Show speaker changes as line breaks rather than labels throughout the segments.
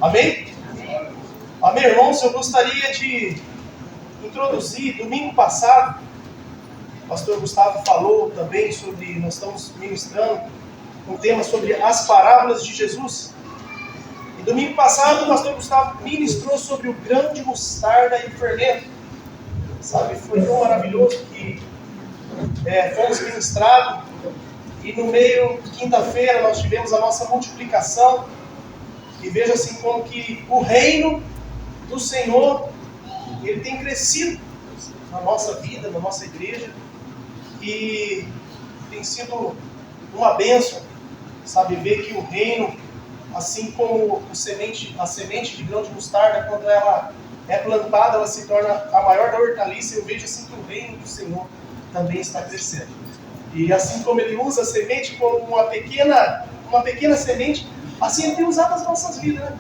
Amém? Amém, irmãos? Eu gostaria de introduzir, domingo passado, o pastor Gustavo falou também sobre, nós estamos ministrando um tema sobre as parábolas de Jesus. E domingo passado o pastor Gustavo ministrou sobre o grão de mostarda e o fermento. Sabe, foi tão maravilhoso que fomos ministrados. E no meio de quinta-feira nós tivemos a nossa multiplicação. E veja assim como que o reino do Senhor, ele tem crescido na nossa vida, na nossa igreja. E tem sido uma bênção, sabe, ver que o reino, assim como a semente de grão de mostarda, quando ela é plantada, ela se torna a maior da hortaliça. Eu vejo assim que o reino do Senhor também está crescendo. E assim como ele usa a semente como uma pequena semente, assim ele tem usado as nossas vidas, né?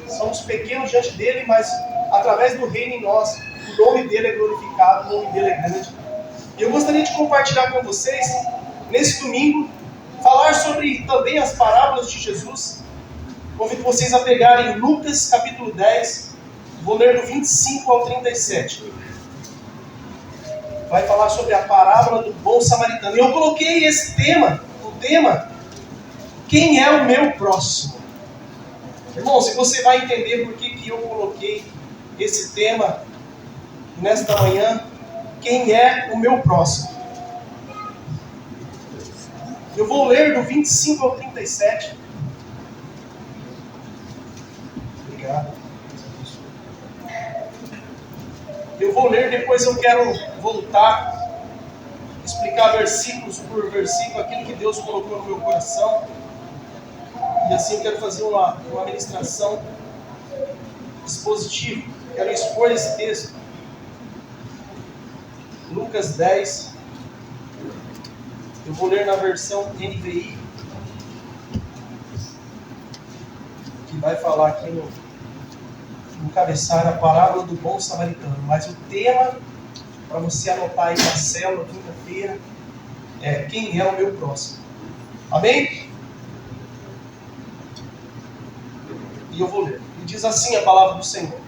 Somos pequenos diante dele, mas através do reino em nós, o nome dele é glorificado, o nome dele é grande. E eu gostaria de compartilhar com vocês, nesse domingo, falar sobre também as parábolas de Jesus. Convido vocês a pegarem Lucas capítulo 10, vou ler do 25 ao 37. Vai falar sobre a parábola do bom samaritano. E eu coloquei esse tema, o tema, quem é o meu próximo? Irmãos, você vai entender por que eu coloquei esse tema nesta manhã, quem é o meu próximo. Eu vou ler do 25 ao 37. Obrigado. Eu vou ler, depois eu quero voltar, explicar versículos por versículo, aquilo que Deus colocou no meu coração. E assim eu quero fazer uma ministração expositiva. Quero expor esse texto. Lucas 10. Eu vou ler na versão NVI, que vai falar aqui no cabeçalho a parábola do bom samaritano. Mas o tema, para você anotar aí na célula, quinta-feira, é quem é o meu próximo. Amém? E eu vou ler. E diz assim a palavra do Senhor.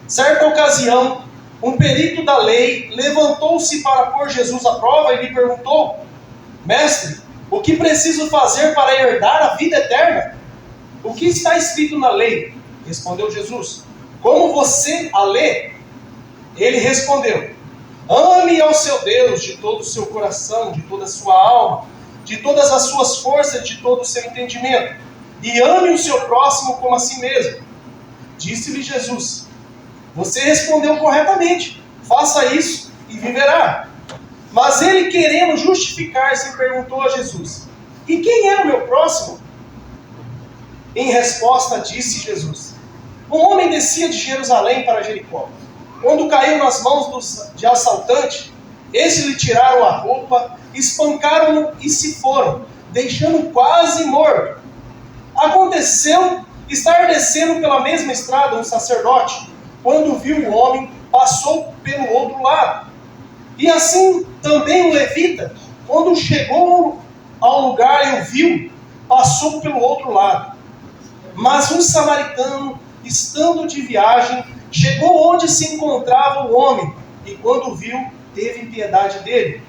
Certa ocasião, um perito da lei levantou-se para pôr Jesus à prova e lhe perguntou: Mestre, o que preciso fazer para herdar a vida eterna? O que está escrito na lei? Respondeu Jesus. Como você a lê? Ele respondeu: Ame ao seu Deus de todo o seu coração, de toda a sua alma, de todas as suas forças, de todo o seu entendimento. E ame o seu próximo como a si mesmo. Disse-lhe Jesus: Você respondeu corretamente. Faça isso e viverá. Mas ele, querendo justificar-se, perguntou a Jesus: E quem é o meu próximo? Em resposta, disse Jesus: Um homem descia de Jerusalém para Jericó. Quando caiu nas mãos de assaltantes, estes lhe tiraram a roupa, espancaram-no e se foram, deixando-o quase morto. Aconteceu estar descendo pela mesma estrada um sacerdote. Quando viu o homem, passou pelo outro lado. E assim também o levita, quando chegou ao lugar e o viu, passou pelo outro lado. Mas um samaritano, estando de viagem, chegou onde se encontrava o homem, e quando o viu, teve piedade dele.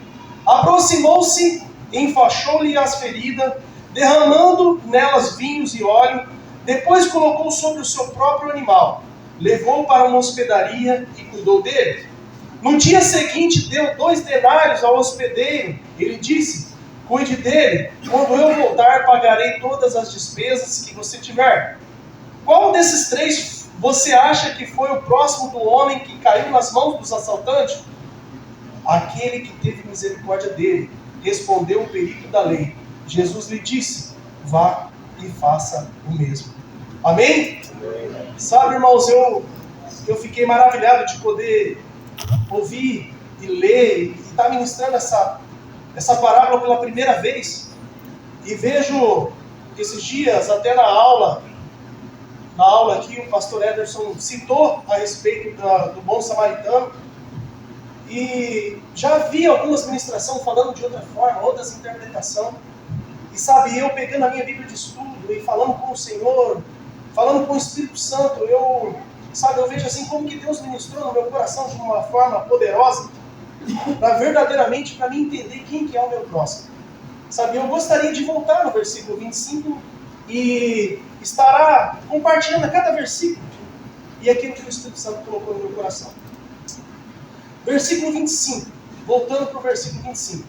Aproximou-se, enfaixou-lhe as feridas, derramando nelas vinhos e óleo, depois colocou sobre o seu próprio animal, levou-o para uma hospedaria e cuidou dele. No dia seguinte deu 2 denários ao hospedeiro. Ele disse: Cuide dele, quando eu voltar pagarei todas as despesas que você tiver. Qual desses 3 você acha que foi o próximo do homem que caiu nas mãos dos assaltantes? Aquele que teve misericórdia dele, respondeu o perito da lei. Jesus lhe disse: Vá e faça o mesmo. Amém? Amém. Sabe, irmãos, eu fiquei maravilhado de poder ouvir e ler e estar ministrando essa parábola pela primeira vez. E vejo esses dias, até na aula aqui, o pastor Ederson citou a respeito do bom samaritano. E já vi algumas ministrações falando de outra forma, outras interpretações. E sabe, eu pegando a minha Bíblia de estudo e falando com o Senhor, falando com o Espírito Santo, eu vejo assim como que Deus ministrou no meu coração de uma forma poderosa, para verdadeiramente, para mim entender quem que é o meu próximo. Sabe, eu gostaria de voltar no versículo 25 e estará compartilhando a cada versículo e aquilo que o Espírito Santo colocou no meu coração. Versículo 25, voltando para o versículo 25.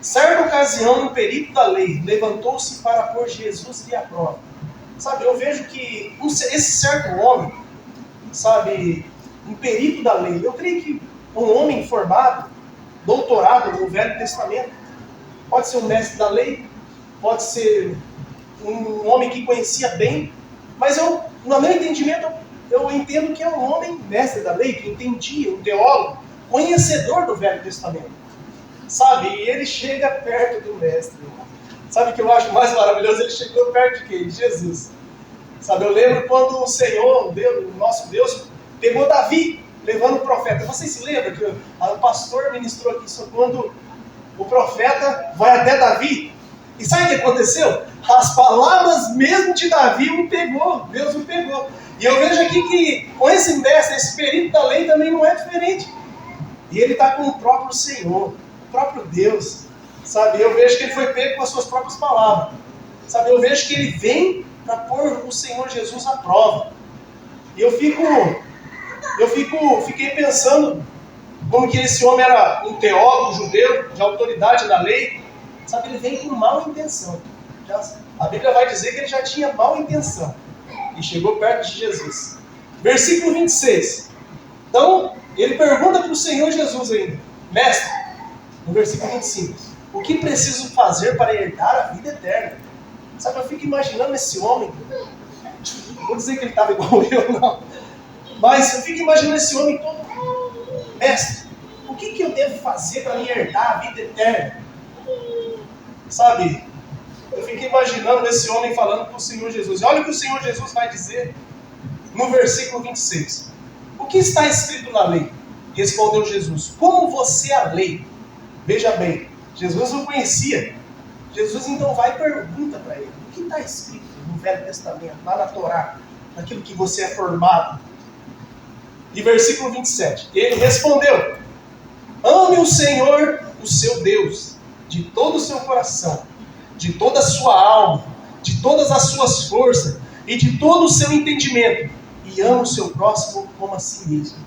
Certa ocasião, um perito da lei levantou-se para pôr Jesus à prova. Sabe, eu vejo que esse certo homem, sabe, um perito da lei, eu creio que um homem formado, doutorado no Velho Testamento, pode ser um mestre da lei, pode ser um homem que conhecia bem, mas no meu entendimento, eu entendo que é um homem mestre da lei, que entendia, um teólogo, conhecedor do Velho Testamento. Sabe, e ele chega perto do mestre. Sabe o que eu acho mais maravilhoso? Ele chegou perto de quem? De Jesus. Sabe, eu lembro quando o Senhor, o nosso Deus, pegou Davi, levando o profeta. Vocês se lembram que o pastor ministrou aqui sobre quando o profeta vai até Davi? E sabe o que aconteceu? As palavras mesmo de Davi o pegou, Deus o pegou. E eu vejo aqui que com esse mestre, esse perito da lei também não é diferente. E ele está com o próprio Senhor, o próprio Deus. Sabe, eu vejo que ele foi pego com as suas próprias palavras. Sabe, eu vejo que ele vem para pôr o Senhor Jesus à prova. E eu fiquei pensando como que esse homem era um teólogo judeu, de autoridade na lei. Sabe, ele vem com má intenção. A Bíblia vai dizer que ele já tinha má intenção. E chegou perto de Jesus. Versículo 26. Então, ele pergunta para o Senhor Jesus ainda. Mestre, no versículo 25. O que preciso fazer para herdar a vida eterna? Sabe, eu fico imaginando esse homem. Não vou dizer que ele estava igual eu, não. Mas eu fico imaginando esse homem todo. Mestre, o que eu devo fazer para me herdar a vida eterna? Sabe, eu fico imaginando esse homem falando para o Senhor Jesus. E olha o que o Senhor Jesus vai dizer no versículo 26. O que está escrito na lei? Respondeu Jesus. Como você a lei? Veja bem, Jesus não conhecia. Jesus então vai e pergunta para ele. O que está escrito no Velho Testamento, lá na Torá? Naquilo que você é formado? E versículo 27. Ele respondeu. Ame o Senhor, o seu Deus, de todo o seu coração, de toda a sua alma, de todas as suas forças e de todo o seu entendimento, e ama o seu próximo como a si mesmo.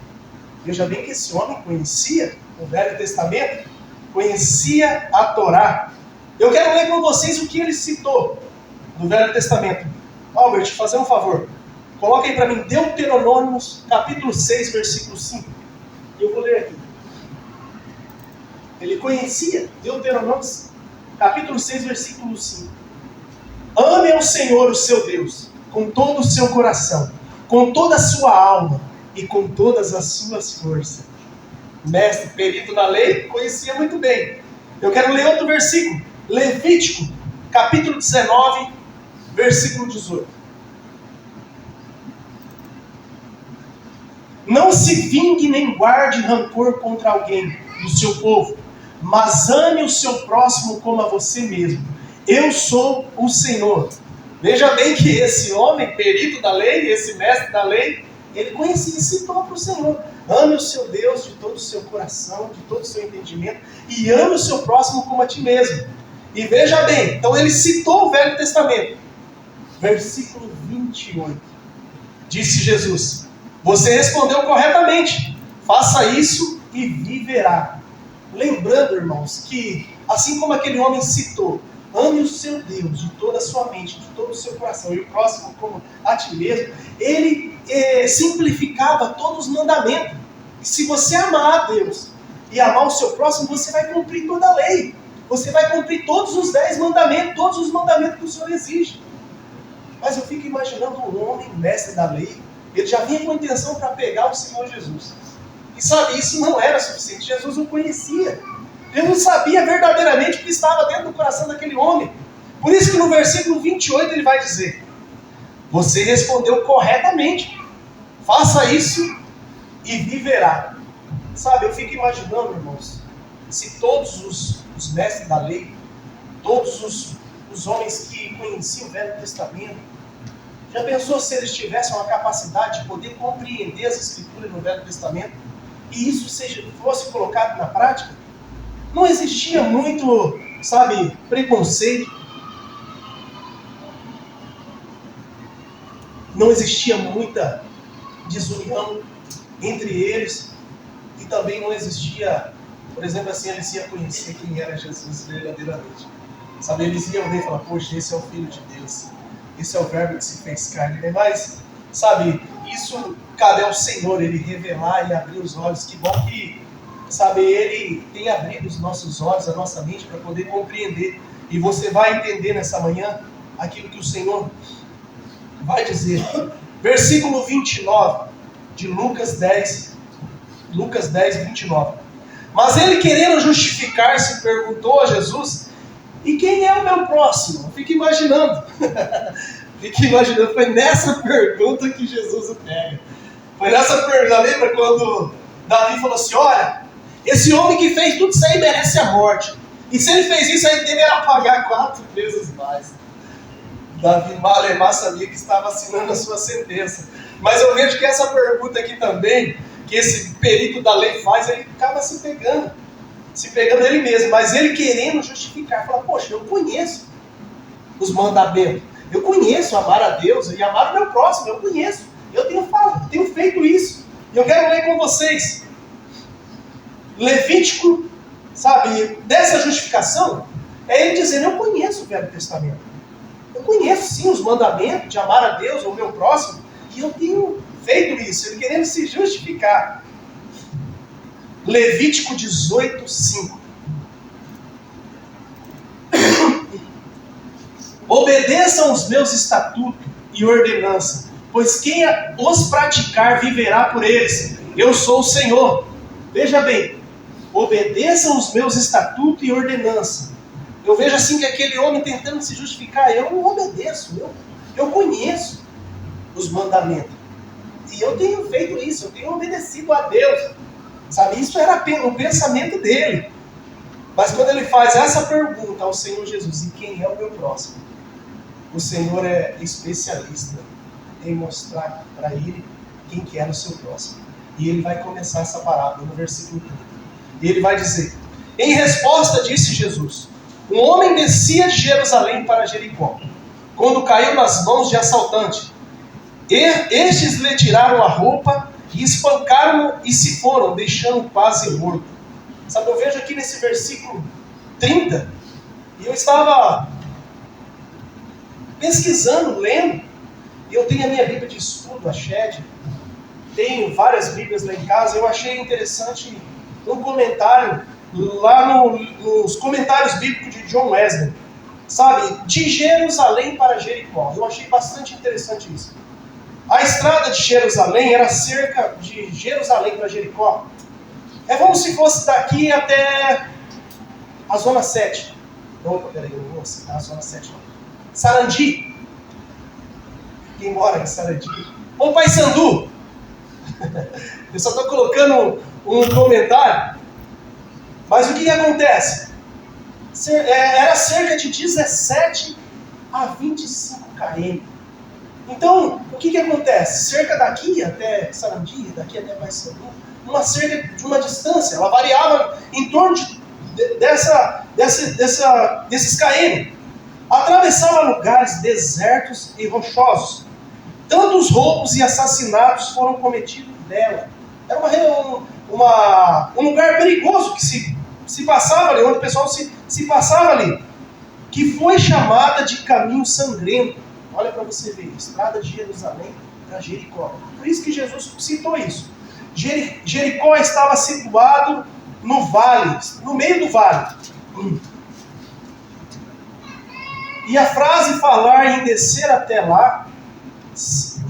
Veja bem que esse homem conhecia o Velho Testamento, conhecia a Torá. Eu quero ler com vocês o que ele citou no Velho Testamento. Albert, fazer um favor. Coloca aí para mim Deuteronômios, capítulo 6, versículo 5. Eu vou ler aqui. Ele conhecia Deuteronômios, capítulo 6, versículo 5. Ame ao Senhor, o seu Deus, com todo o seu coração, com toda a sua alma e com todas as suas forças. Mestre, perito na lei, conhecia muito bem. Eu quero ler outro versículo. Levítico, capítulo 19, versículo 18. Não se vingue nem guarde rancor contra alguém do seu povo, mas ame o seu próximo como a você mesmo. Eu sou o Senhor. Veja bem que esse homem, perito da lei, esse mestre da lei, ele conhecia e citou para o Senhor. Ame o seu Deus de todo o seu coração, de todo o seu entendimento, e ame o seu próximo como a ti mesmo. E veja bem, então ele citou o Velho Testamento. Versículo 28. Disse Jesus, você respondeu corretamente, faça isso e viverá. Lembrando, irmãos, que assim como aquele homem citou, ame o seu Deus de toda a sua mente, de todo o seu coração, e o próximo como a ti mesmo, ele simplificava todos os mandamentos. E se você amar a Deus e amar o seu próximo, você vai cumprir toda a lei. Você vai cumprir todos os 10 mandamentos, todos os mandamentos que o Senhor exige. Mas eu fico imaginando um homem, mestre da lei, ele já vinha com intenção para pegar o Senhor Jesus. E sabe, isso não era suficiente. Jesus o conhecia. Jesus sabia verdadeiramente o que estava dentro do coração daquele homem. Por isso que no versículo 28 ele vai dizer, você respondeu corretamente, faça isso e viverá. Sabe, eu fico imaginando, irmãos, se todos os mestres da lei, todos os homens que conheciam o Velho Testamento, Já pensou se eles tivessem uma capacidade de poder compreender as Escrituras no Velho Testamento e isso fosse colocado na prática? Não existia muito, preconceito. Não existia muita desunião entre eles. E também não existia, por exemplo, assim, eles iam conhecer quem era Jesus verdadeiramente. Eles iam ver e falar, poxa, esse é o Filho de Deus. Esse é o Verbo que se fez carne. Mas, isso cabe ao Senhor, Ele revelar e abrir os olhos. Que bom que, Ele tem abrido os nossos olhos, a nossa mente, para poder compreender. E você vai entender nessa manhã aquilo que o Senhor vai dizer. Versículo 29 de Lucas 10, 29. Mas ele, querendo justificar-se, perguntou a Jesus, e quem é o meu próximo? Fica imaginando. Foi nessa pergunta que Jesus o pega. Foi nessa pergunta. Lembra quando Davi falou assim, olha, esse homem que fez tudo isso aí merece a morte. E se ele fez isso, ele deverá pagar 4 vezes mais. Davi Malemar sabia que estava assinando a sua sentença. Mas eu vejo que essa pergunta aqui também, que esse perito da lei faz, ele acaba se pegando ele mesmo, mas ele querendo justificar, fala, poxa, eu conheço os mandamentos, eu conheço amar a Deus e amar o meu próximo, eu conheço, eu tenho feito isso, e eu quero ler com vocês, Levítico, dessa justificação, é ele dizendo, eu conheço o Velho Testamento, eu conheço sim os mandamentos de amar a Deus ou o meu próximo, e eu tenho feito isso, ele querendo se justificar. Levítico 18, 5. Obedeçam os meus estatutos e ordenanças, pois quem os praticar viverá por eles. Eu sou o Senhor. Veja bem, obedeçam os meus estatutos e ordenanças. Eu vejo assim que aquele homem tentando se justificar, eu não obedeço, eu conheço os mandamentos. E eu tenho feito isso, eu tenho obedecido a Deus. Isso era o pensamento dele. Mas quando ele faz essa pergunta ao Senhor Jesus, e quem é o meu próximo? O Senhor é especialista em mostrar para ele quem que era o seu próximo. E ele vai começar essa parábola no versículo 30. E ele vai dizer, em resposta disse Jesus, um homem descia de Jerusalém para Jericó, quando caiu nas mãos de assaltante. Estes lhe tiraram a roupa e espancaram-no e se foram, deixando-o quase morto. Eu vejo aqui nesse versículo 30, e eu estava pesquisando, lendo, e eu tenho a minha Bíblia de estudo, a Shed, tenho várias Bíblias lá em casa, eu achei interessante um comentário, lá nos comentários bíblicos de John Wesley, de Jerusalém para Jericó. Eu achei bastante interessante isso. A estrada de Jerusalém era cerca de Jerusalém para Jericó. É como se fosse daqui até a Zona 7. Não, peraí, eu não vou citar a Zona 7 não. Sarandi. Quem mora em Sarandi? Ou Paissandu. Eu só estou colocando um comentário. Mas o que acontece? Era cerca de 17 a 25 km. Então, o que acontece? Cerca daqui até Sarandi, daqui até Paissandu, cerca de uma distância, ela variava em torno desses km. Atravessava lugares desertos e rochosos. Tantos roubos e assassinatos foram cometidos dela. Era um lugar perigoso que se passava ali, onde o pessoal se passava ali, que foi chamada de caminho sangrento. Olha para você ver, estrada de Jerusalém para Jericó. Por isso que Jesus citou isso. Jericó estava situado no vale, no meio do vale. E a frase falar em descer até lá,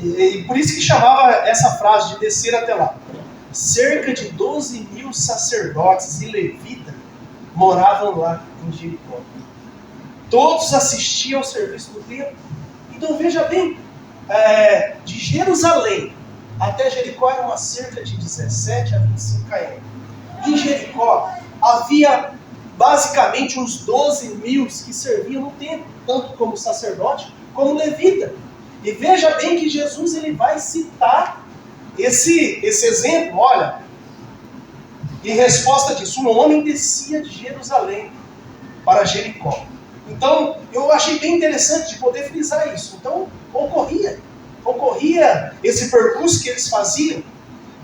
e por isso que chamava essa frase de descer até lá. Cerca de 12 mil sacerdotes e levitas moravam lá em Jericó. Todos assistiam ao serviço do templo. Então veja bem, de Jerusalém até Jericó era uma cerca de 17 a 25 km. Em Jericó havia basicamente uns 12 mil que serviam no templo, tanto como sacerdote como levita. E veja bem que Jesus ele vai citar esse exemplo. Olha, em resposta disso, um homem descia de Jerusalém para Jericó. Então, eu achei bem interessante de poder frisar isso. Então, ocorria esse percurso que eles faziam.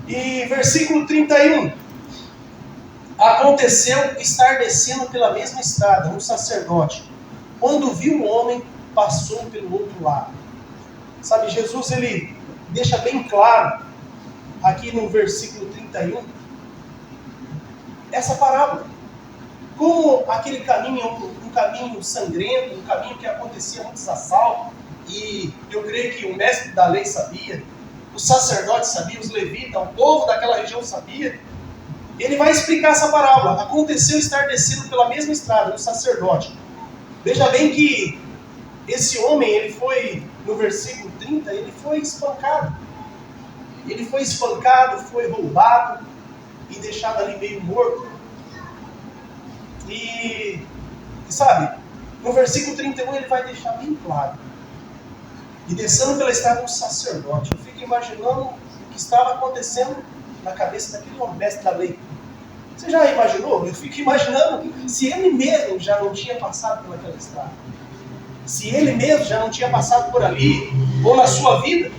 E versículo 31. Aconteceu estar descendo pela mesma estrada um sacerdote. Quando viu o homem, passou pelo outro lado. Sabe, Jesus ele deixa bem claro, aqui no versículo 31, essa parábola. Como aquele caminho é um caminho sangrento, um caminho que acontecia muitos assaltos, e eu creio que o mestre da lei sabia, os sacerdotes sabiam, os levitas, o povo daquela região sabia. Ele vai explicar essa parábola. Aconteceu estar descendo pela mesma estrada, um sacerdote. Veja bem que esse homem, ele foi, no versículo 30, ele foi espancado. Ele foi espancado, foi roubado e deixado ali meio morto. E sabe, no versículo 31 ele vai deixar bem claro. E descendo pela estrada um sacerdote. Eu fico imaginando o que estava acontecendo na cabeça daquele homem, mestre da lei. Você já imaginou? Eu fico imaginando se ele mesmo já não tinha passado por aquela estrada. Se ele mesmo já não tinha passado por ali, ou na sua vida.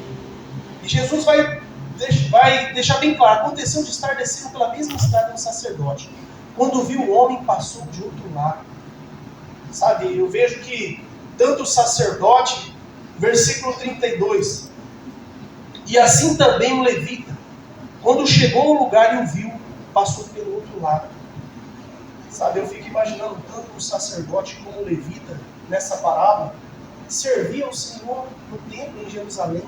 E Jesus vai deixar bem claro. Aconteceu de estar descendo pela mesma estrada um sacerdote. Quando viu o homem, passou de outro lado. Sabe, eu vejo que tanto o sacerdote, versículo 32, e assim também o levita, quando chegou ao lugar e o viu, passou pelo outro lado. Sabe, eu fico imaginando tanto o sacerdote como o levita, nessa parábola, servia ao Senhor no templo em Jerusalém,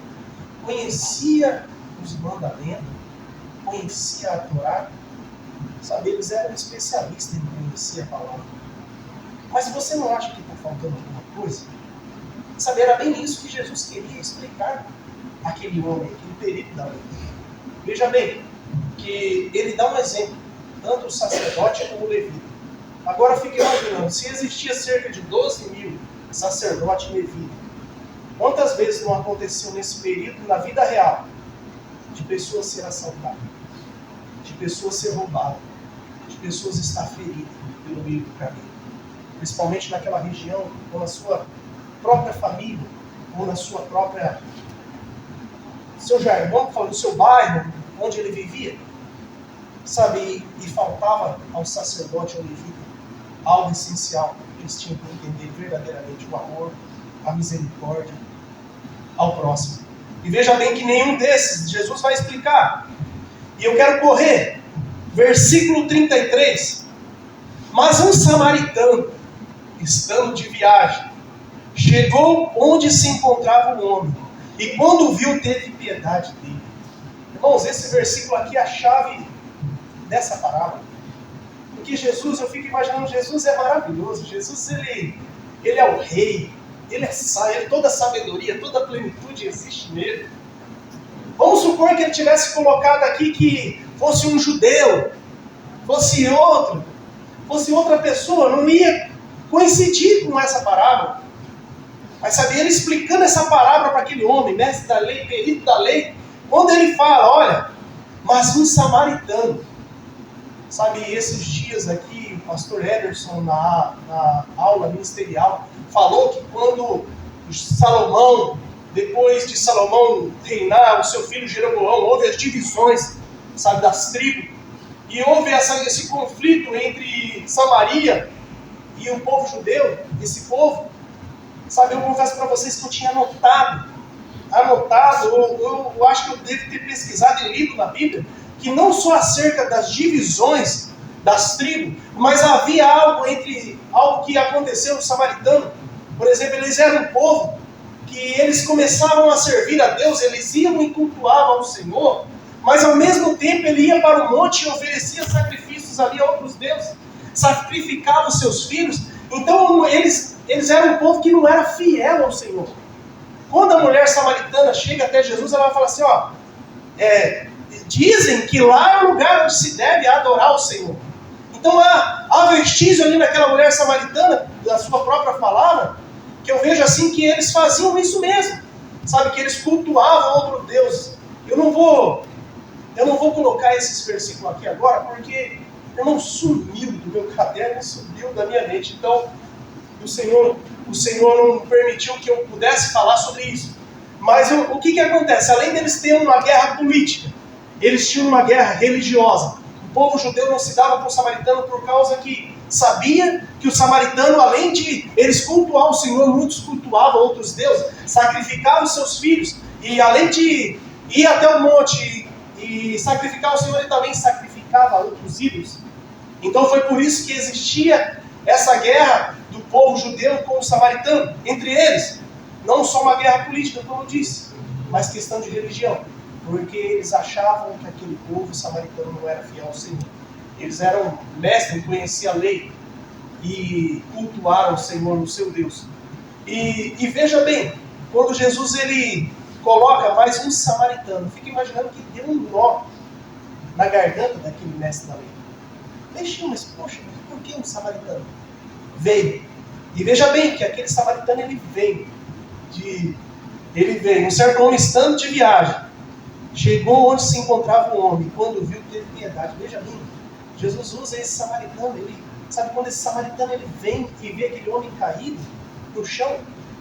conhecia os mandamentos, conhecia a Torá. Sabe, eles eram especialistas em conhecer a palavra. Mas você não acha que está faltando alguma coisa? Sabe, era bem isso que Jesus queria explicar àquele homem, aquele perito da lei. Veja bem, que ele dá um exemplo, tanto o sacerdote como o levita. Agora fique imaginando, se existia cerca de 12 mil sacerdotes e levitas, quantas vezes não aconteceu nesse período, na vida real, de pessoas ser assaltadas, de pessoas ser roubadas, de pessoas estar feridas pelo meio do caminho, principalmente naquela região, ou na sua própria família, ou na sua própria, seu jargão, no seu bairro, onde ele vivia, sabe, e faltava ao sacerdote, ao levita, algo essencial, eles tinham que entender verdadeiramente o amor, a misericórdia ao próximo. E veja bem que nenhum desses, Jesus vai explicar. E eu quero correr, versículo 33. Mas um samaritano, estando de viagem, chegou onde se encontrava o homem, e quando o viu, teve piedade dele. Irmãos, esse versículo aqui é a chave dessa parábola. Porque Jesus, eu fico imaginando, Jesus é maravilhoso. Jesus, ele é o rei. Ele toda a sabedoria, toda a plenitude existe nele. Vamos supor que ele tivesse colocado aqui que fosse um judeu, fosse outra pessoa, não ia coincidir com essa parábola. Mas sabe, ele explicando essa parábola para aquele homem, mestre da lei, perito da lei, quando ele fala, olha, mas um samaritano. Sabe, esses dias aqui, o pastor Ederson, na aula ministerial, falou que quando Salomão, depois de Salomão reinar, o seu filho Jeroboão, houve as divisões, sabe, das tribos, e houve esse conflito entre Samaria e o povo judeu, esse povo. Sabe, eu confesso para vocês que eu tinha anotado, eu acho que eu devo ter pesquisado e lido na Bíblia, que não só acerca das divisões das tribos, mas havia algo que aconteceu no samaritano. Por exemplo, eles eram um povo que eles começavam a servir a Deus, eles iam e cultuavam ao Senhor, mas ao mesmo tempo ele ia para o monte e oferecia sacrifícios ali a outros deuses, sacrificava os seus filhos. Então eles eram um povo que não era fiel ao Senhor. Quando a mulher samaritana chega até Jesus, ela vai falar assim, dizem que lá é o lugar onde se deve adorar o Senhor. Então há vestígio ali naquela mulher samaritana, da sua própria palavra, que eu vejo assim que eles faziam isso mesmo. sabe, que eles cultuavam outro Deus. Eu não vou colocar esses versículos aqui agora, porque não sumiu do meu caderno, sumiu da minha mente. Então, o Senhor não permitiu que eu pudesse falar sobre isso. Mas o que acontece? Além deles terem uma guerra política, eles tinham uma guerra religiosa. O povo judeu não se dava com o samaritano por causa que sabia que o samaritano, além de eles cultuar o Senhor, muitos cultuavam outros deuses, sacrificavam seus filhos, e além de ir até o monte e sacrificar o Senhor, ele também sacrificava outros ídolos. Então foi por isso que existia essa guerra do povo judeu com o samaritano, entre eles. Não só uma guerra política, como eu disse, mas questão de religião. Porque eles achavam que aquele povo samaritano não era fiel ao Senhor. Eles eram mestres, conheciam a lei e cultuaram o Senhor, no seu Deus. E veja bem, quando Jesus ele coloca mais um samaritano, fica imaginando que deu um nó na garganta daquele mestre da lei. Mexeu, mas poxa, por que um samaritano? Veio. E veja bem que aquele samaritano ele veio, um certo homem estando de viagem, chegou onde se encontrava o homem, quando viu, teve piedade. Veja bem, Jesus usa esse samaritano, sabe, quando esse samaritano ele vem e vê aquele homem caído no chão,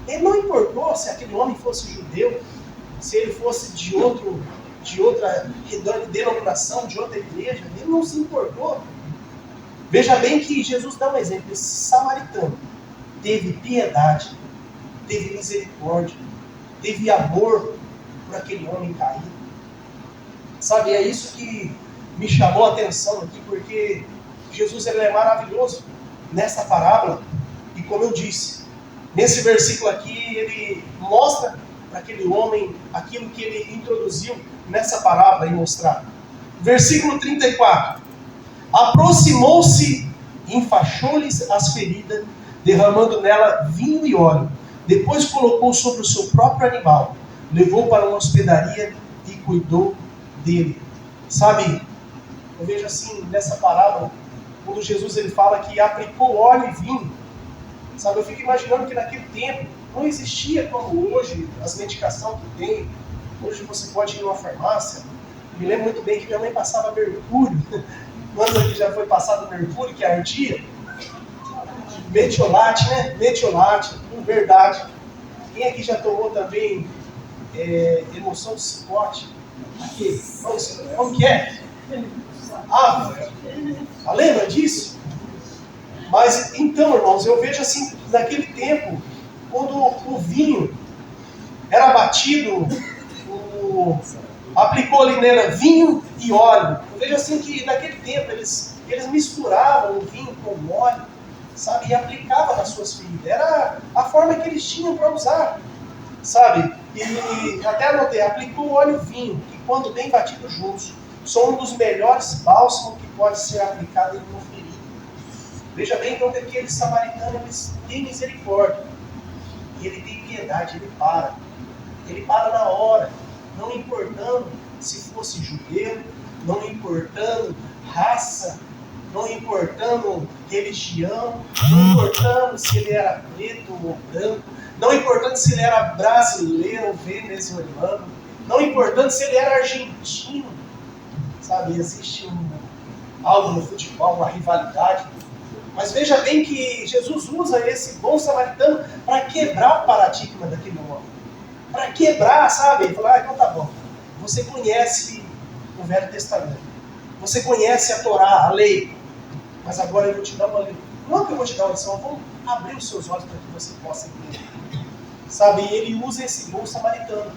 ele não importou se aquele homem fosse judeu, se ele fosse de outra denominação, de outra igreja, ele não se importou. Veja bem que Jesus dá um exemplo. Esse samaritano teve piedade, teve misericórdia, teve amor por aquele homem caído. Sabe, é isso que me chamou a atenção aqui, porque Jesus ele é maravilhoso nessa parábola. E como eu disse, nesse versículo aqui, ele mostra para aquele homem aquilo que ele introduziu nessa parábola e mostrar. Versículo 34. Aproximou-se, enfaixou-lhes as feridas, derramando nela vinho e óleo. Depois colocou sobre o seu próprio animal, levou para uma hospedaria e cuidou dele. Sabe, eu vejo assim, nessa parábola, quando Jesus ele fala que aplicou óleo e vinho, sabe, eu fico imaginando que naquele tempo não existia como hoje as medicações que tem. Hoje você pode ir numa farmácia. Me lembro muito bem que minha mãe passava mercúrio. Quando aqui já foi passado mercúrio, que ardia? Metiolate, né? Metiolate, verdade. Quem aqui já tomou também emoção de cicote? Aqui, como que é? Lembra disso? Mas então, irmãos, eu vejo assim, naquele tempo, quando o vinho era batido, aplicou ali nela vinho e óleo. Eu vejo assim que naquele tempo eles misturavam o vinho com o óleo, sabe, e aplicavam nas suas feridas. Era a forma que eles tinham para usar, sabe? E até anotei, aplicou óleo e vinho, que quando bem batidos juntos, são um dos melhores bálsamos que pode ser aplicado em uma ferida. Veja bem, então, que aquele samaritano tem misericórdia. E ele tem piedade, ele para na hora, não importando se fosse judeu, não importando raça, não importando religião, não importando se ele era preto ou branco, não importando se ele era brasileiro ou venezuelano, não importando se ele era argentino. Sabe, existe algo no futebol, uma rivalidade. Mas veja bem que Jesus usa esse bom samaritano para quebrar o paradigma daquele homem. Para quebrar, sabe? Ele fala, então tá bom. Você conhece o Velho Testamento. Você conhece a Torá, a lei. Mas agora eu vou te dar uma lição. Não que eu vou te dar uma lição, vamos abrir os seus olhos para que você possa entender. Sabe? E ele usa esse bom samaritano,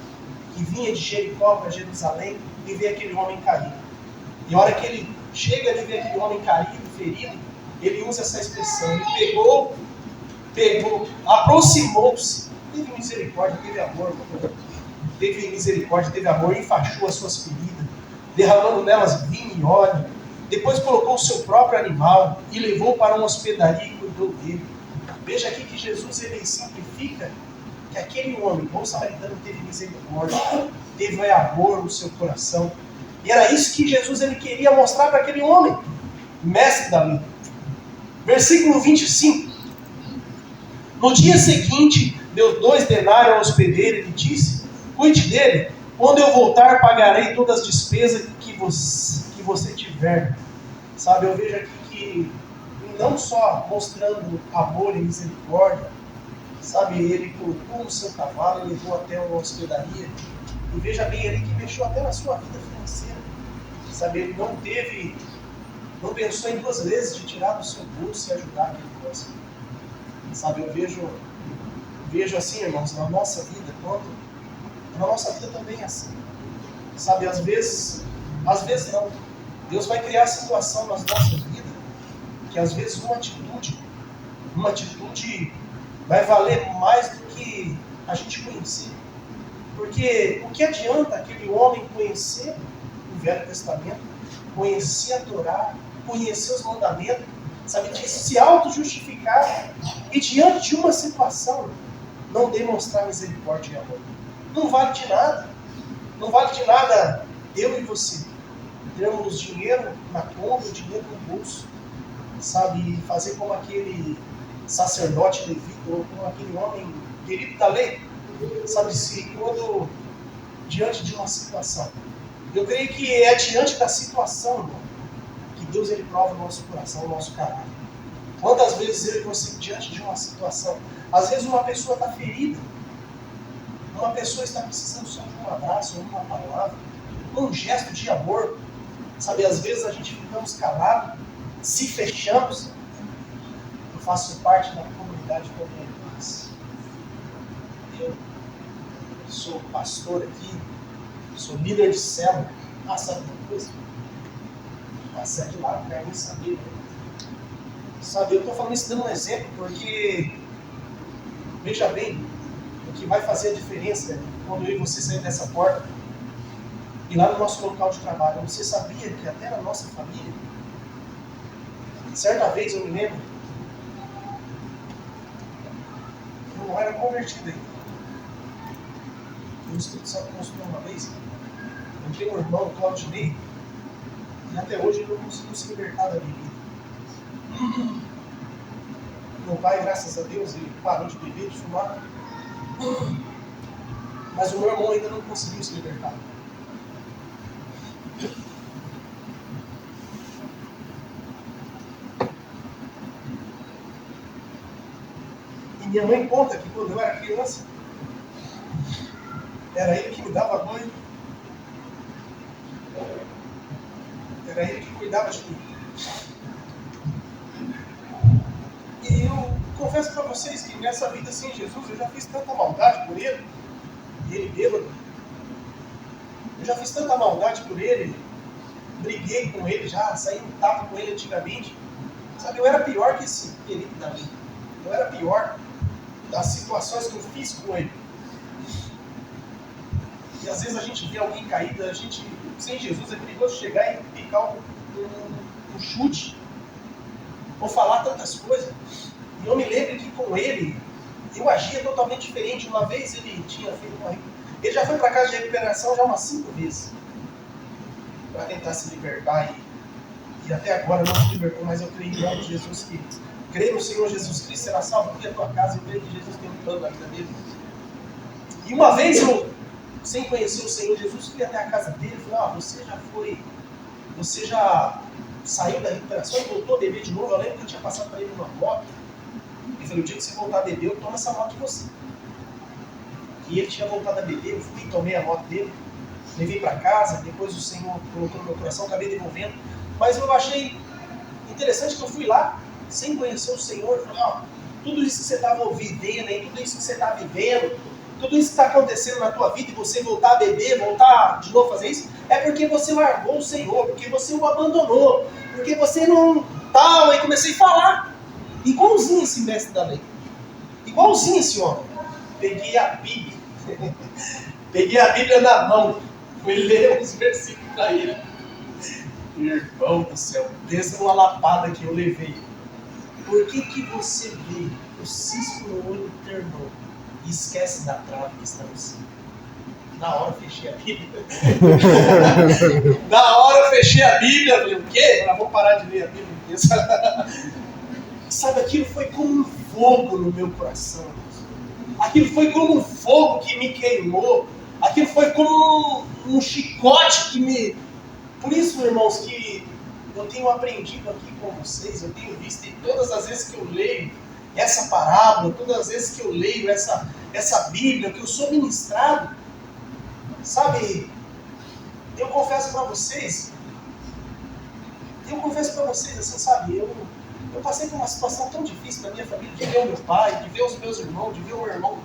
que vinha de Jericó para Jerusalém e vê aquele homem caído. E a hora que ele chega ali e vê aquele homem caído, ferido, ele usa essa expressão. Ele pegou, aproximou-se, teve misericórdia, teve amor, e enfaixou as suas feridas, derramando nelas vinho e óleo. Depois colocou o seu próprio animal e levou para uma hospedaria e cuidou dele. Veja aqui que Jesus ele simplifica que aquele homem, bom samaritano, teve misericórdia, teve amor no seu coração. E era isso que Jesus ele queria mostrar para aquele homem, mestre da lei. Versículo 25. No dia seguinte, deu 2 denários ao hospedeiro e lhe disse: Cuide dele. Quando eu voltar, pagarei todas as despesas que você tiver. Sabe, eu vejo aqui que não só mostrando amor e misericórdia, sabe, ele colocou o seu cavalo e levou até uma hospedaria. E veja bem, ele que mexeu até na sua vida financeira. Sabe, ele não pensou em duas vezes de tirar do seu bolso e ajudar aquele moço. Sabe, eu vejo assim, irmãos, na nossa vida, na nossa vida também é assim. Sabe, às vezes não. Deus vai criar situação nas nossas vidas que às vezes uma atitude vai valer mais do que a gente conhecer. Porque o que adianta aquele homem conhecer o Velho Testamento, conhecer a Torá, conhecer os mandamentos, sabe, de se auto-justificar e diante de uma situação não demonstrar misericórdia e amor? Não vale de nada. Não vale de nada eu e você termos dinheiro na conta, dinheiro no bolso, sabe, fazer como aquele sacerdote levita, ou como aquele homem perito da lei, sabe, se quando diante de uma situação, eu creio que é diante da situação, irmão, que Deus ele prova o nosso coração, o nosso caráter. Quantas vezes eu e você, diante de uma situação, às vezes uma pessoa está ferida, uma pessoa está precisando só de um abraço, ou uma palavra, um gesto de amor, sabe, às vezes a gente ficamos calados, se fechamos. Eu faço parte da comunidade Comunidade. Eu sou pastor aqui, sou líder de célula. Ah, sabe uma coisa? Sai de lá, não quero nem saber. Sabe, eu estou falando isso dando um exemplo, porque, veja bem, o que vai fazer a diferença é quando eu e você sair dessa porta e lá no nosso local de trabalho. Você sabia que até na nossa família, certa vez eu me lembro, eu não era convertido ainda. O Espírito Santo mostrou uma vez, eu tenho um irmão, Claudinei, e até hoje ele não conseguiu se libertar da bebida. Meu pai, graças a Deus, ele parou de beber, de fumar. Mas o meu irmão ainda não conseguiu se libertar. E minha mãe conta que quando eu era criança, era ele que me dava banho. Era ele que cuidava de mim. E eu confesso para vocês que nessa vida sem Jesus eu já fiz tanta maldade por ele, e ele bêbado. Eu já fiz tanta maldade por ele, briguei com ele já, saí no tapa com ele antigamente. Sabe, eu era pior que esse perito da lei. Eu era pior das situações que eu fiz com ele. E às vezes a gente vê alguém caído, a gente, sem Jesus, é perigoso chegar e picar um chute, ou falar tantas coisas. E eu me lembro que com ele, eu agia totalmente diferente. Uma vez ele tinha feito uma... Ele já foi para casa de recuperação já umas 5 vezes, para tentar se libertar, e até agora não se libertou, mas eu creio em nome de Jesus que creio no Senhor Jesus Cristo, será salvo aqui a tua casa, e creio que Jesus tem um plano na vida dele. E uma vez eu, sem conhecer o Senhor Jesus, fui até a casa dele e falei, você já saiu da recuperação e voltou a beber de novo? Eu lembro que eu tinha passado para ele uma moto. Ele falou, o dia que você voltar a beber, eu tomo essa moto de você. E ele tinha voltado a beber, eu fui e tomei a moto dele, levei para casa, depois o Senhor colocou no meu coração, acabei devolvendo. Mas eu achei interessante que eu fui lá, sem conhecer o Senhor, e falei, tudo isso que você estava vivendo aí, tudo isso que você está vivendo, tudo isso que está acontecendo na tua vida, e você voltar a beber, voltar de novo a fazer isso, é porque você largou o Senhor, porque você o abandonou, porque você não tal, e comecei a falar. Igualzinho esse mestre da lei. Igualzinho esse homem. Peguei a Bíblia. Peguei a Bíblia na mão. Fui ler uns versículos para ele. Irmão do céu, pensa numa lapada que eu levei. Por que você vê o cisco no olho do teu irmão e esquece da trave que está no cimo? Na hora eu fechei a Bíblia. Na hora eu fechei a Bíblia. Falei, o quê? Eu vou parar de ler a Bíblia. Sabe, aquilo foi como um fogo no meu coração. Aquilo foi como um fogo que me queimou. Aquilo foi como um chicote que me... Por isso, irmãos, que eu tenho aprendido aqui com vocês, eu tenho visto, e todas as vezes que eu leio essa parábola, todas as vezes que eu leio essa Bíblia, que eu sou ministrado, sabe, eu confesso para vocês, assim, sabe, eu passei por uma situação tão difícil na minha família, de ver o meu pai, de ver os meus irmãos, de ver o meu irmão,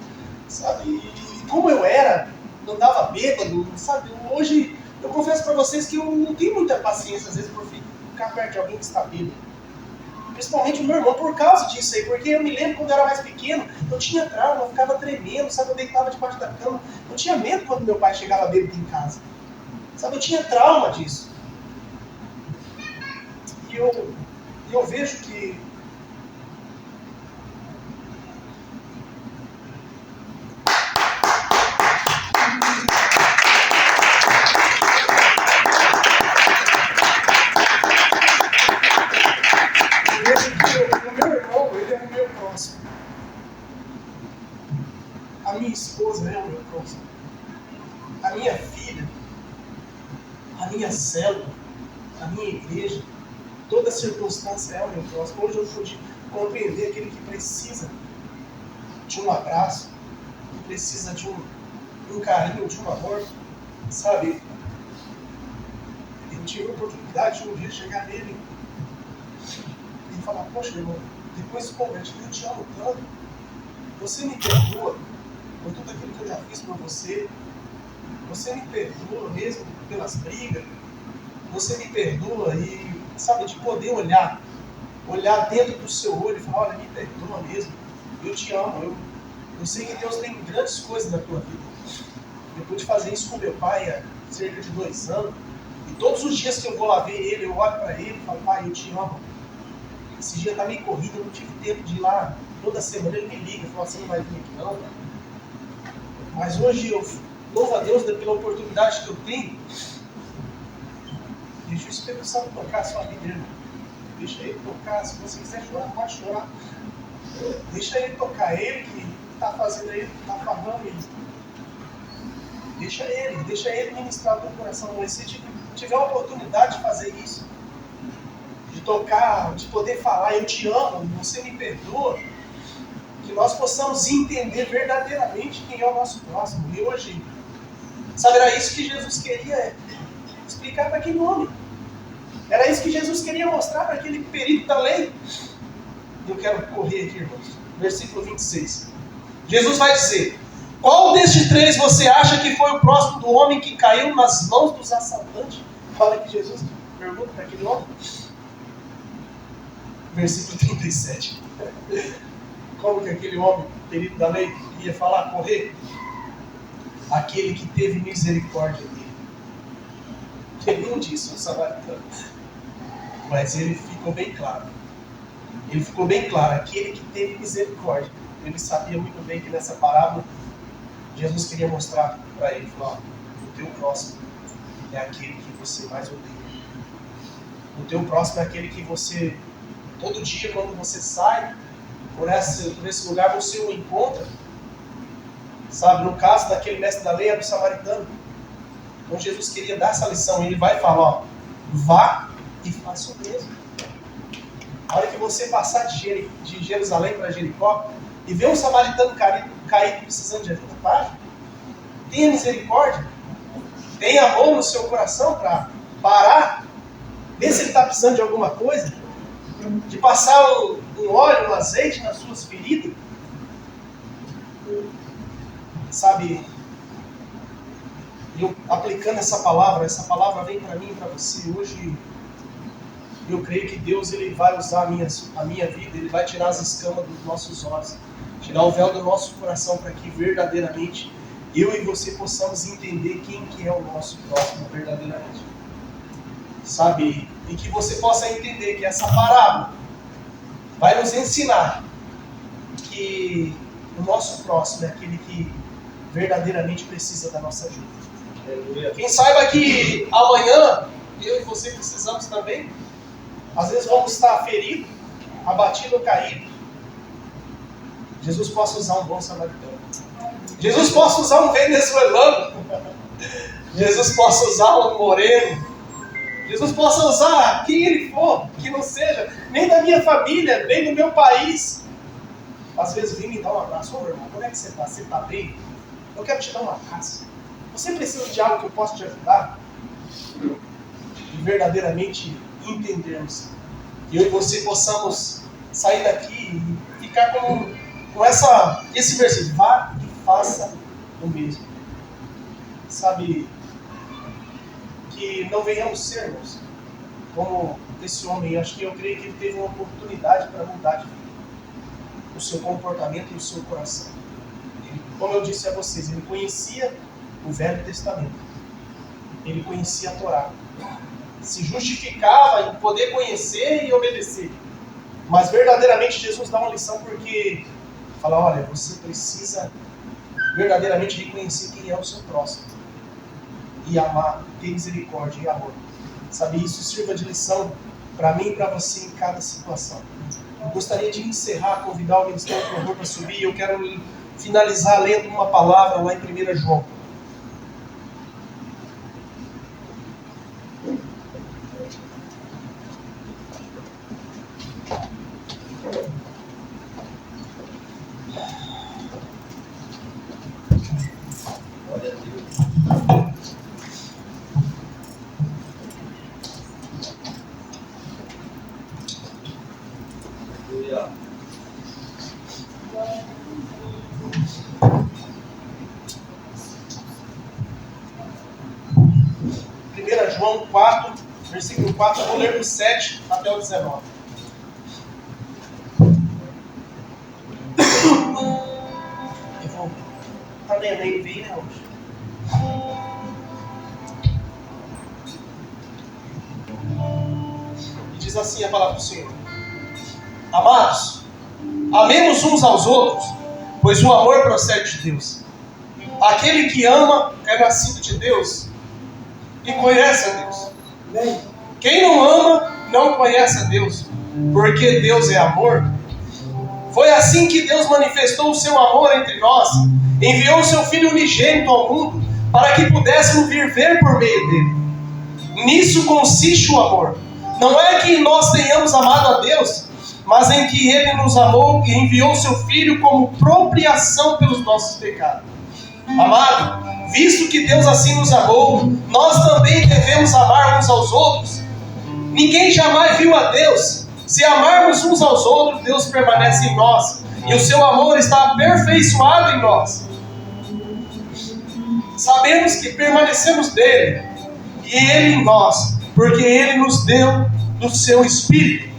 sabe, e como eu era, andava bêbado, sabe, hoje eu confesso para vocês que eu não tenho muita paciência, às vezes, por ficar perto de alguém que está bêbado. Principalmente o meu irmão, por causa disso aí, porque eu me lembro quando eu era mais pequeno, eu tinha trauma, eu ficava tremendo, sabe, eu deitava debaixo da cama, eu tinha medo quando meu pai chegava bêbado em casa, sabe, eu tinha trauma disso. E eu vejo que o meu irmão, ele é o meu próximo. A minha esposa é o meu próximo. A minha filha, a minha célula, a minha igreja, toda circunstância é o meu próximo. Hoje eu pude compreender aquele que precisa de um abraço, que precisa de um carinho, de um amor, sabe? Eu tive a oportunidade de um dia chegar nele e falar: poxa, irmão, depois do convite, eu te amo tanto, você me perdoa por tudo aquilo que eu já fiz por você, você me perdoa mesmo pelas brigas, você me perdoa, e sabe, de poder olhar dentro do seu olho e falar: olha, me perdoa mesmo, eu te amo, eu sei que Deus tem grandes coisas na tua vida. Eu pude fazer isso com meu pai há cerca de 2 anos, e todos os dias que eu vou lá ver ele, eu olho para ele e falo: pai, eu te amo. Esse dia tá meio corrido, eu não tive tempo de ir lá. Toda semana ele me liga e fala: você não vai vir aqui não, né? Mas hoje eu louvo a Deus pela oportunidade que eu tenho. Deixa o Espírito Santo tocar a sua vida, irmão. Deixa ele tocar. Se você quiser chorar, pode chorar. Deixa ele tocar. Ele que está fazendo aí, que está falando isso. Deixa ele ministrar o teu coração. Mas se tiver a oportunidade de fazer isso, de tocar, de poder falar: eu te amo, você me perdoa, que nós possamos entender verdadeiramente quem é o nosso próximo. E hoje, sabe, era isso que Jesus queria explicar para aquele homem. Era isso que Jesus queria mostrar para aquele perito da lei. Eu quero correr aqui, irmãos. Versículo 26. Jesus vai dizer: qual destes 3 você acha que foi o próximo do homem que caiu nas mãos dos assaltantes? Fala que Jesus pergunta para aquele homem. Versículo 37. Como que aquele homem, perito da lei, ia falar, correr? Aquele que teve misericórdia dele. Ele não disse o samaritano, mas ele ficou bem claro. Ele ficou bem claro, aquele que teve misericórdia. Ele sabia muito bem que nessa parábola Jesus queria mostrar para ele, falar: o teu próximo é aquele que você mais odeia. O teu próximo é aquele que você, todo dia quando você sai por esse lugar, você o encontra. Sabe, no caso daquele mestre da lei, é do samaritano. Então Jesus queria dar essa lição, e ele vai falar: ó, vá e faça o mesmo. A hora que você passar de Jerusalém para Jericó e ver um samaritano caído precisando de ajuda, pare. Tenha misericórdia. Tenha amor no seu coração para parar, ver se ele está precisando de alguma coisa, de passar um óleo, um azeite nas suas feridas. Sabe, eu aplicando essa palavra vem para mim e para você hoje. Eu creio que Deus, ele vai usar a minha vida, ele vai tirar as escamas dos nossos olhos, tirar o véu do nosso coração, para que verdadeiramente eu e você possamos entender quem que é o nosso próximo verdadeiramente. Sabe, e que você possa entender que essa parábola vai nos ensinar que o nosso próximo é aquele que verdadeiramente precisa da nossa ajuda. Quem saiba que amanhã eu e você precisamos também. Às vezes vamos estar feridos, abatidos ou caídos. Jesus possa usar um bom samaritano. Jesus possa usar um venezuelano. Jesus possa usar um moreno. Jesus possa usar quem ele for, que não seja nem da minha família, nem do meu país. Às vezes vem me dar um abraço. Ô irmão, como é que você está? Você está bem? Eu quero te dar um abraço. Você precisa de algo que eu possa te ajudar? E verdadeiramente entendermos. E eu e você possamos sair daqui e ficar com esse versículo. Vá e faça o mesmo. Sabe, que não venhamos ser, irmãos, como esse homem. Eu creio que ele teve uma oportunidade para mudar de vida, o seu comportamento e o seu coração. Ele, como eu disse a vocês, ele conhecia o Velho Testamento, ele conhecia a Torá, se justificava em poder conhecer e obedecer, mas verdadeiramente Jesus dá uma lição, porque fala, olha, você precisa verdadeiramente reconhecer quem é o seu próximo e amar, ter misericórdia e amor. Sabe, isso sirva de lição para mim e para você em cada situação. Eu gostaria de encerrar, convidar o Ministério do Louvor para subir. Eu quero finalizar lendo uma palavra lá em 1 João. João 4, versículo 4, eu vou ler do 7 até o 19. Eu vou... Tá lendo aí, vem, né, hoje? E diz assim a palavra do Senhor: Amados, amemos uns aos outros, pois o amor procede de Deus. Aquele que ama é nascido de Deus e conhece a Deus. Quem não ama não conhece a Deus, porque Deus é amor. Foi assim que Deus manifestou o seu amor entre nós, enviou o seu Filho unigênito ao mundo, para que pudéssemos viver por meio dele. Nisso consiste o amor. Não é que nós tenhamos amado a Deus, mas em que Ele nos amou e enviou o seu Filho como propriação pelos nossos pecados. Amado, visto que Deus assim nos amou, nós também devemos amar uns aos outros. Ninguém jamais viu a Deus. Se amarmos uns aos outros, Deus permanece em nós, e o seu amor está aperfeiçoado em nós. Sabemos que permanecemos nele, e ele em nós, porque ele nos deu do seu Espírito.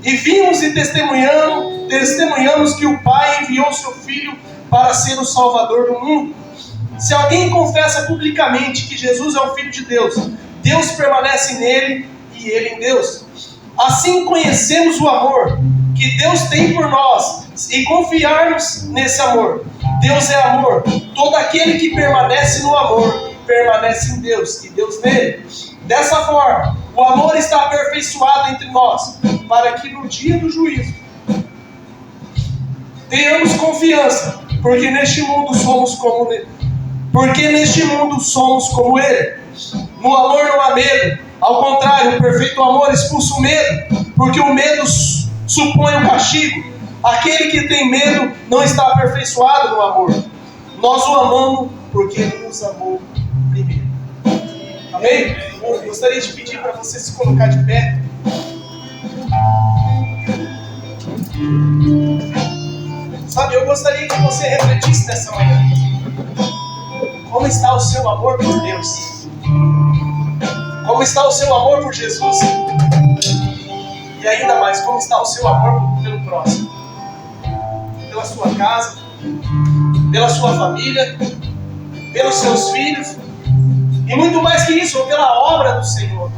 E vimos e testemunhamos que o Pai enviou seu Filho para ser o Salvador do mundo. Se alguém confessa publicamente que Jesus é o Filho de Deus, Deus permanece nele e ele em Deus. Assim conhecemos o amor que Deus tem por nós e confiarmos nesse amor. Deus é amor. Todo aquele que permanece no amor permanece em Deus e Deus nele. Dessa forma, o amor está aperfeiçoado entre nós, para que no dia do juízo tenhamos confiança, porque neste mundo somos como ele. No amor não há medo. Ao contrário, o perfeito amor expulsa o medo, porque o medo supõe o castigo. Aquele que tem medo não está aperfeiçoado no amor. Nós o amamos porque ele nos amou primeiro. Amém? Eu gostaria de pedir para você se colocar de pé. Sabe, eu gostaria que você refletisse nessa manhã. Como está o seu amor por Deus? Como está o seu amor por Jesus? E ainda mais, como está o seu amor pelo próximo? Pela sua casa, pela sua família, pelos seus filhos, e muito mais que isso, pela obra do Senhor.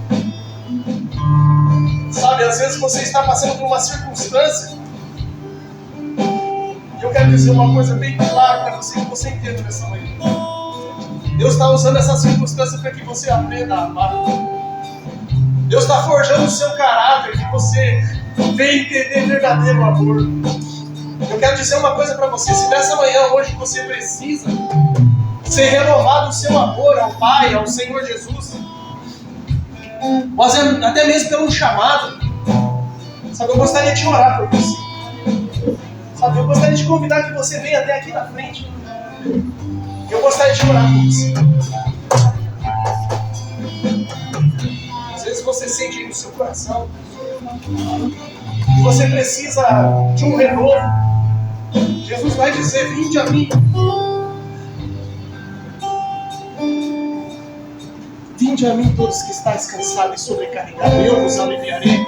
Sabe, às vezes você está passando por uma circunstância, e eu quero dizer uma coisa bem clara para você, que você entenda nessa manhã. Deus está usando essa circunstância para que você aprenda a amar. Deus está forjando o seu caráter, que você venha entender verdadeiro amor. Eu quero dizer uma coisa para você. Se nessa manhã, hoje, você precisa ser renovado o seu amor ao Pai, ao Senhor Jesus, ou até mesmo pelo chamado, sabe, eu gostaria de orar por você. Sabe, eu gostaria de convidar que você venha até aqui na frente. Eu gostaria de orar por você. Às vezes você sente aí no seu coração que você precisa de um renovo. Jesus vai dizer: vinde a mim. Vinde a mim todos que estáis cansados e sobrecarregados, eu vos aliviarei.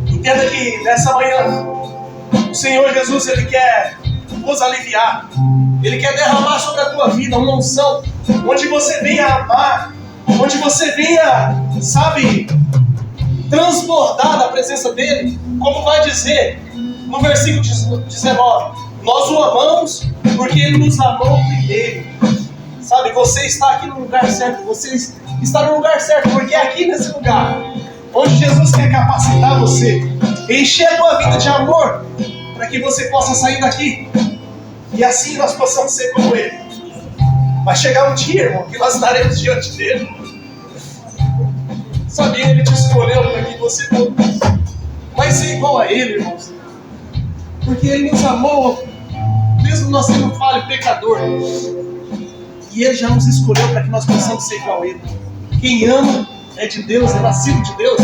Entenda que nessa manhã o Senhor Jesus, Ele quer vos aliviar. Ele quer derramar sobre a tua vida uma unção, onde você venha amar, onde você venha, sabe, transbordar da presença dEle, como vai dizer no versículo 19: nós o amamos porque Ele nos amou primeiro. Sabe, você está aqui no lugar certo, você está no lugar certo, porque é aqui nesse lugar onde Jesus quer capacitar você, encher a tua vida de amor, para que você possa sair daqui e assim nós possamos ser como Ele. Vai chegar um dia, irmão, que nós estaremos diante dEle. Sabe, Ele te escolheu para que você vai ser igual a Ele, irmãos, porque Ele nos amou, mesmo nós sendo falho e pecador, e Ele já nos escolheu para que nós possamos ser igual a Ele. Quem ama é de Deus, é nascido de Deus.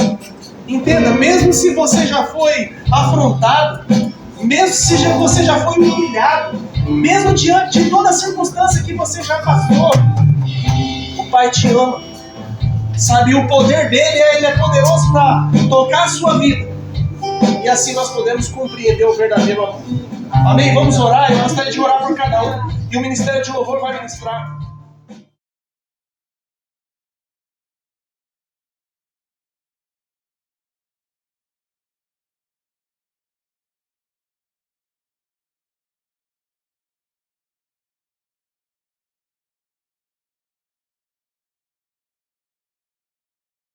Entenda, mesmo se você já foi afrontado, mesmo se você já foi humilhado, mesmo diante de toda a circunstância que você já passou, o Pai te ama. Sabe, o poder dele, Ele é poderoso para tocar a sua vida. E assim nós podemos compreender o verdadeiro amor. Amém? Vamos orar. Eu gostaria de orar por cada um. E o Ministério de Louvor vai ministrar.